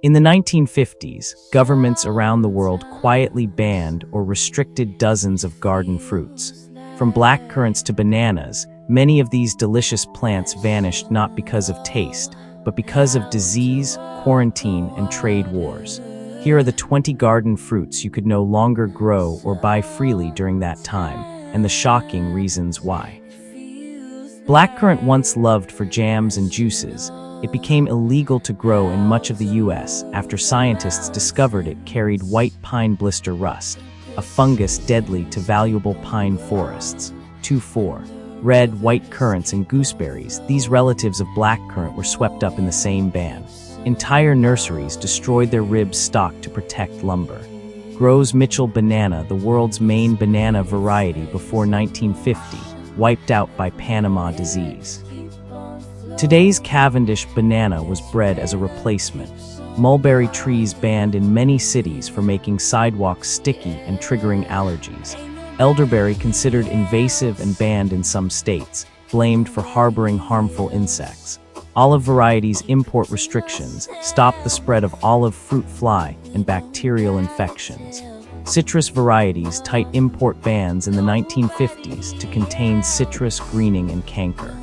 In the 1950s, governments around the world quietly banned or restricted dozens of garden fruits. From blackcurrants to bananas, many of these delicious plants vanished not because of taste, but because of disease, quarantine, and trade wars. Here are the 20 garden fruits you could no longer grow or buy freely during that time, and the shocking reasons why. Blackcurrant, once loved for jams and juices, it became illegal to grow in much of the US after scientists discovered it carried white pine blister rust, a fungus deadly to valuable pine forests. 2-4. Red, white currants, and gooseberries, these relatives of blackcurrant, were swept up in the same ban. Entire nurseries destroyed their rib stock to protect lumber. Gros Michel banana, the world's main banana variety before 1950, wiped out by Panama disease. Today's Cavendish banana was bred as a replacement. Mulberry trees banned in many cities for making sidewalks sticky and triggering allergies. Elderberry considered invasive and banned in some states, blamed for harboring harmful insects. Olive varieties import restrictions stopped the spread of olive fruit fly and bacterial infections. Citrus varieties tight import bans in the 1950s to contain citrus greening and canker.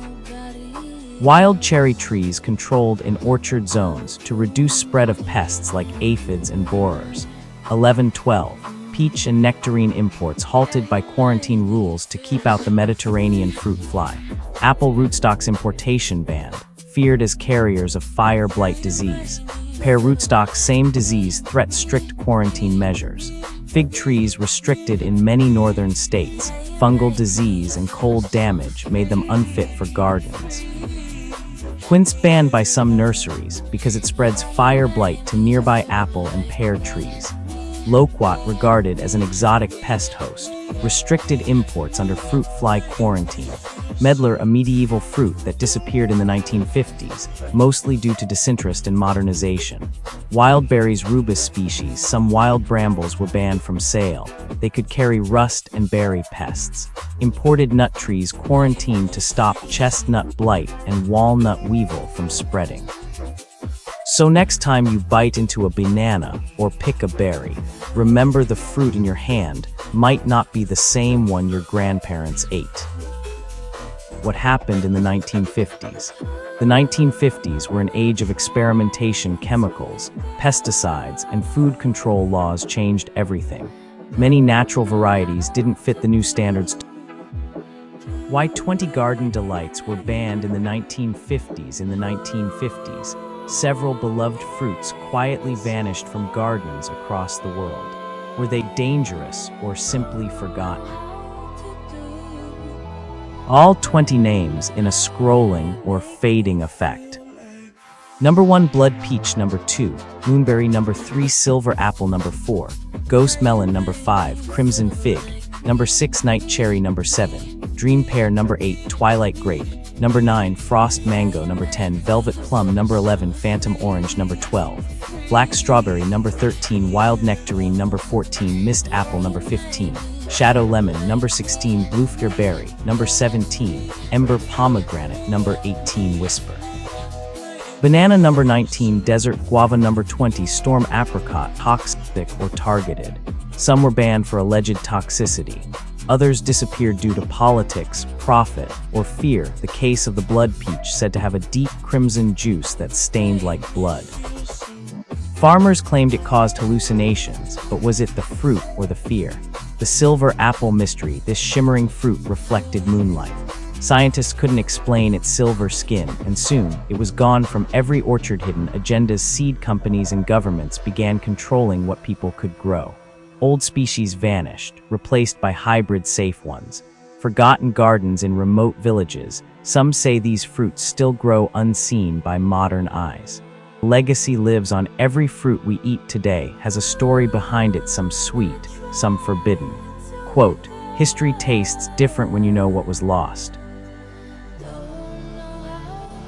Wild cherry trees controlled in orchard zones to reduce spread of pests like aphids and borers. 11-12. Peach and nectarine imports halted by quarantine rules to keep out the Mediterranean fruit fly. Apple rootstocks importation banned, feared as carriers of fire blight disease. Pear rootstocks, same disease, threat strict quarantine measures. Fig trees restricted in many northern states. Fungal disease and cold damage made them unfit for gardens. Quince banned by some nurseries because it spreads fire blight to nearby apple and pear trees. Loquat regarded as an exotic pest host, restricted imports under fruit fly quarantine. Medlar, a medieval fruit that disappeared in the 1950s, mostly due to disinterest in modernization. Wildberries rubus species, some wild brambles were banned from sale. They could carry rust and berry pests. Imported nut trees quarantined to stop chestnut blight and walnut weevil from spreading. So next time you bite into a banana or pick a berry, remember the fruit in your hand might not be the same one your grandparents ate. What happened in the 1950s? The 1950s were an age of experimentation. Chemicals, pesticides, and food control laws changed everything. Many natural varieties didn't fit the new standards. Why 20 garden delights were banned in the 1950s? In the 1950s, several beloved fruits quietly vanished from gardens across the world. Were they dangerous or simply forgotten? All 20 names in a scrolling or fading effect. Number 1, blood peach. Number 2, moonberry. Number 3, silver apple. Number 4, ghost melon. Number 5, crimson fig. Number 6, night cherry. Number 7, dream pear. Number 8, twilight grape. Number 9, frost mango. Number 10, velvet plum. Number 11, phantom orange. Number 12, black strawberry. Number 13, wild nectarine. Number 14, mist apple. Number 15, shadow lemon. Number 16, bluefinger berry. Number 17, ember pomegranate. Number 18, whisper banana. Number 19, desert guava. Number 20, storm apricot, toxic or targeted. Some were banned for alleged toxicity. Others disappeared due to politics, profit, or fear. The case of the blood peach, said to have a deep crimson juice that stained like blood. Farmers claimed it caused hallucinations, but was it the fruit or the fear? The silver apple mystery, this shimmering fruit reflected moonlight. Scientists couldn't explain its silver skin, and soon, it was gone from every orchard. Hidden agendas, seed companies and governments began controlling what people could grow. Old species vanished, replaced by hybrid safe ones. Forgotten gardens in remote villages, some say these fruits still grow unseen by modern eyes. Legacy lives on. Every fruit we eat today has a story behind it, some sweet, some forbidden. Quote, history tastes different when you know what was lost.